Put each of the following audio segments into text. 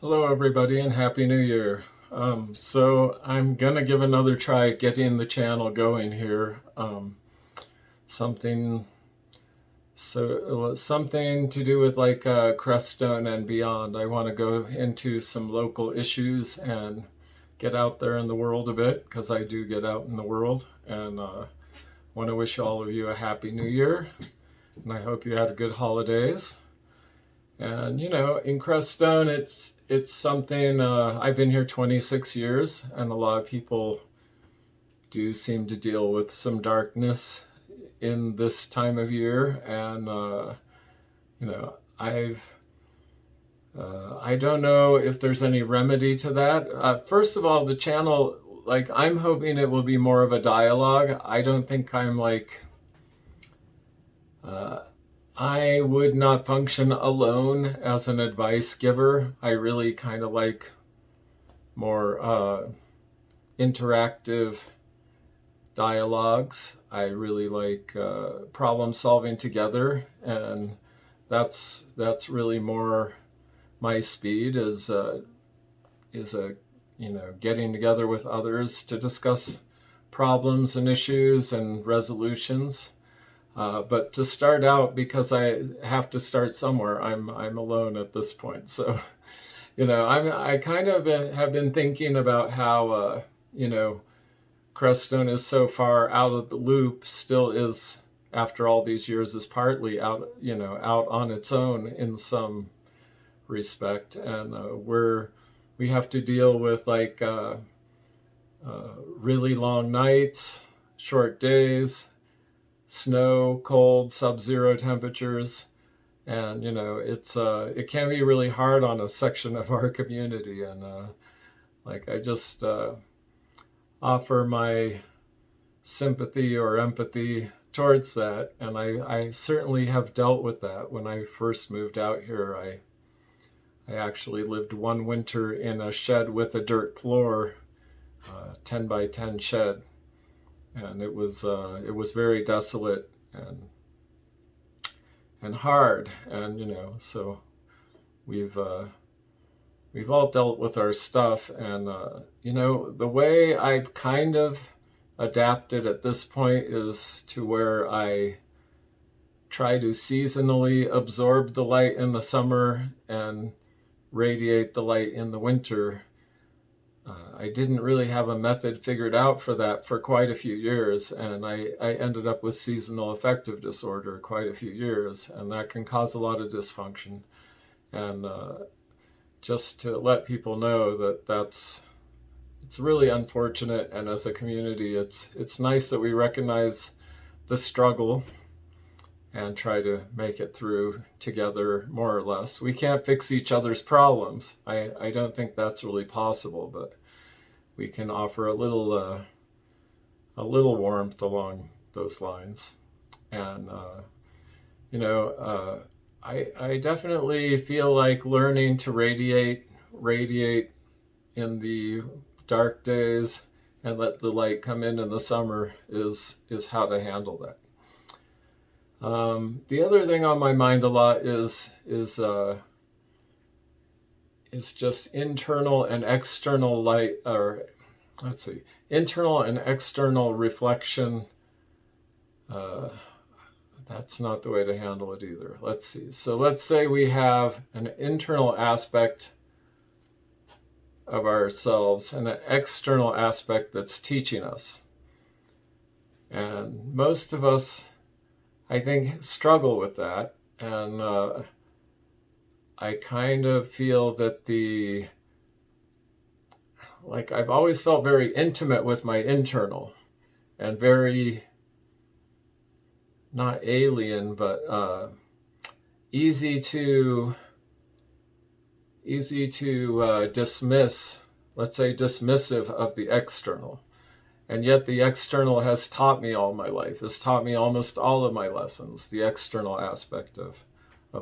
Hello, everybody, and Happy New Year. So I'm gonna give another try at getting the channel going here. Something something to do with like Crestone and beyond. I want to go into some local issues and get out there in the world a bit because I do get out in the world, and want to wish all of you a Happy New Year, and I hope you had good holidays. And in Crestone, it's something. I've been here 26 years, and a lot of people do seem to deal with some darkness in this time of year. And I don't know if there's any remedy to that. First of all, the channel, like, I'm hoping it will be more of a dialogue. I don't think I'm like. Uh, I would not function alone as an advice giver. I really kind of like more interactive dialogues. I really like problem solving together, and that's really more my speed is a getting together with others to discuss problems and issues and resolutions. But to start out, because I have to start somewhere, I'm alone at this point. So, I kind of have been thinking about how Crestone is so far out of the loop, still is after all these years, is partly out on its own in some respect, and we have to deal with like really long nights, short days, snow, cold, sub-zero temperatures, and it can be really hard on a section of our community. And like I just offer my sympathy or empathy towards that, and I certainly have dealt with that. When I first moved out here, I actually lived one winter in a shed with a dirt floor, 10 by 10 shed, and it was very desolate and hard. And so we've we've all dealt with our stuff. And the way I've kind of adapted at this point is to where I try to seasonally absorb the light in the summer and radiate the light in the winter. I didn't really have a method figured out for that for quite a few years, and I ended up with seasonal affective disorder quite a few years, and that can cause a lot of dysfunction. And just to let people know it's really unfortunate, and as a community, it's nice that we recognize the struggle and try to make it through together, more or less. We can't fix each other's problems. I don't think that's really possible, but we can offer a little warmth along those lines. And I definitely feel like learning to radiate in the dark days and let the light come in the summer is how to handle that. The other thing on my mind a lot is just internal and external light, or let's see, internal and external reflection. That's not the way to handle it either. Let's see. So let's say we have an internal aspect of ourselves and an external aspect that's teaching us. And most of us, I think, struggle with that. And I kind of feel that I've always felt very intimate with my internal, and very, not alien, but easy to dismiss, let's say dismissive of the external. And yet the external has taught me all my life, has taught me almost all of my lessons, the external aspect of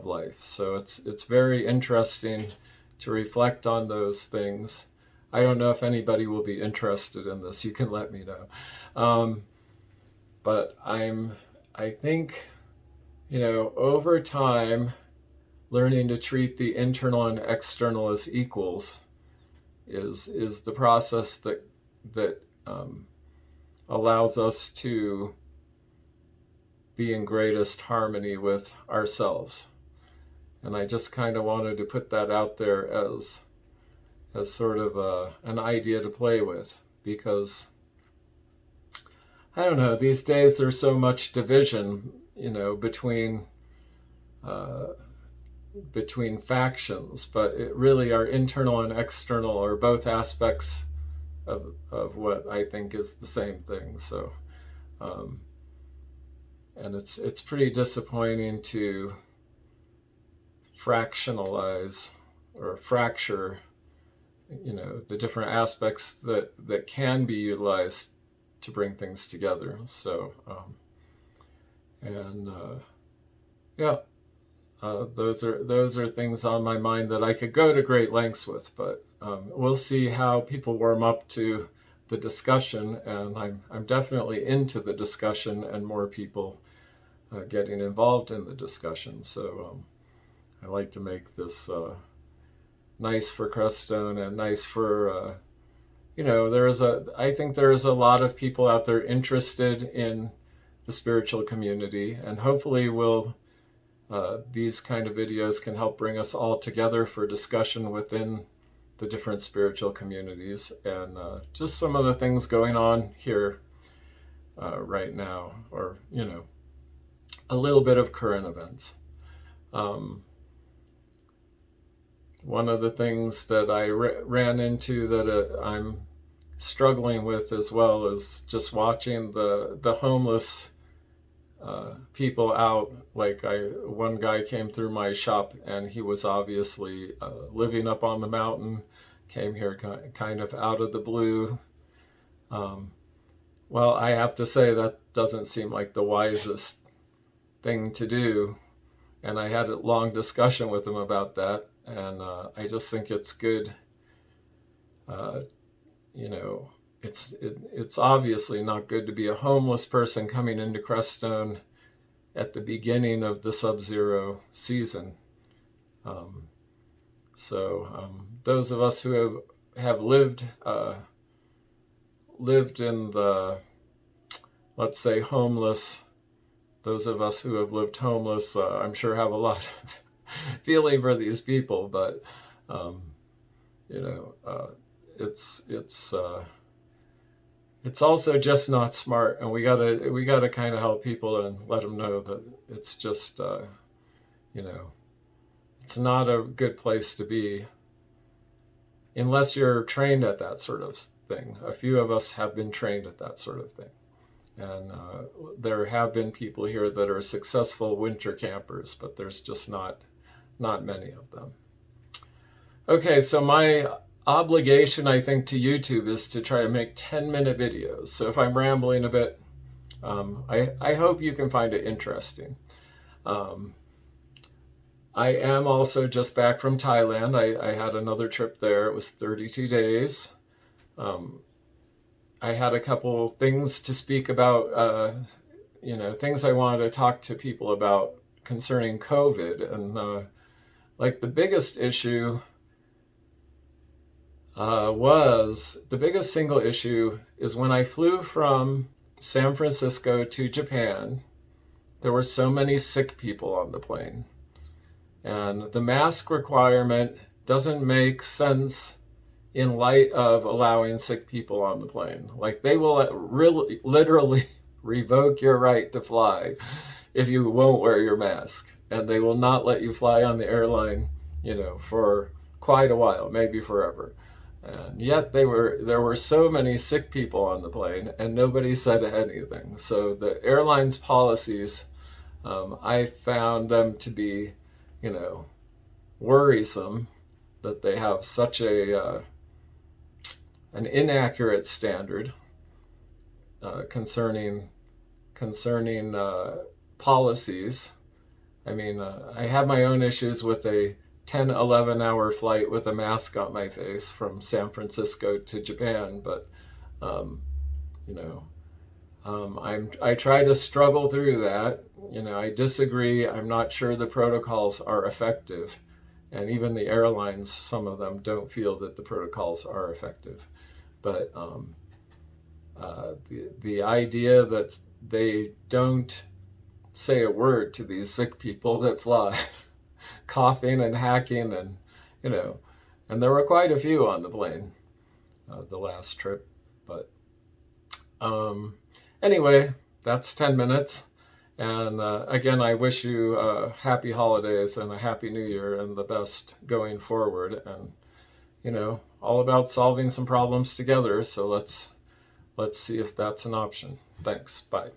life. So it's very interesting to reflect on those things. I don't know if anybody will be interested in this. You can let me know. But I think, over time, learning to treat the internal and external as equals is the process that allows us to be in greatest harmony with ourselves. And I just kind of wanted to put that out there as sort of an idea to play with, because I don't know, these days there's so much division, uh, between factions, but it really, our internal and external are both aspects of what I think is the same thing. So, um, and it's pretty disappointing to fractionalize or fracture, the different aspects that can be utilized to bring things together. So, and yeah, those are things on my mind that I could go to great lengths with, but we'll see how people warm up to the discussion, and I'm definitely into the discussion and more people getting involved in the discussion. So I like to make this nice for Crestone and nice for I think there is a lot of people out there interested in the spiritual community, and hopefully these kind of videos can help bring us all together for discussion within the different spiritual communities, and just some of the things going on here right now, or a little bit of current events. One of the things that I ran into that I'm struggling with as well is just watching the homeless people out. Like one guy came through my shop, and he was obviously living up on the mountain, came here kind of out of the blue. Well, I have to say that doesn't seem like the wisest thing to do, and I had a long discussion with him about that, and I just think it's good. It's obviously not good to be a homeless person coming into Crestone at the beginning of the sub-zero season. Those of us who have lived in the, let's say, homeless, those of us who have lived homeless, I'm sure have a lot of feeling for these people, but it's also just not smart, and we gotta kind of help people and let them know that it's just it's not a good place to be unless you're trained at that sort of thing. A few of us have been trained at that sort of thing, and there have been people here that are successful winter campers, but there's just not many of them. Okay, so my obligation, I think, to YouTube is to try to make 10-minute videos. So if I'm rambling a bit, I hope you can find it interesting. I am also just back from Thailand. I had another trip there. It was 32 days. I had a couple things to speak about, things I wanted to talk to people about concerning COVID. And like the biggest issue the biggest single issue is when I flew from San Francisco to Japan, there were so many sick people on the plane. And the mask requirement doesn't make sense in light of allowing sick people on the plane. Like, they will really, literally revoke your right to fly if you won't wear your mask. And they will not let you fly on the airline, for quite a while, maybe forever. And yet there were so many sick people on the plane, and nobody said anything. So the airline's policies, I found them to be, worrisome, that they have such an inaccurate standard concerning policies. I mean, I have my own issues with a 10, 11-hour flight with a mask on my face from San Francisco to Japan, but I try to struggle through that. I disagree. I'm not sure the protocols are effective. And even the airlines, some of them don't feel that the protocols are effective. But the idea that they don't say a word to these sick people that fly, coughing and hacking, and you know, and there were quite a few on the plane the last trip. But um, anyway, that's 10 minutes. And again, I wish you happy holidays and a happy new year and the best going forward. And all about solving some problems together. So let's see if that's an option. Thanks. Bye.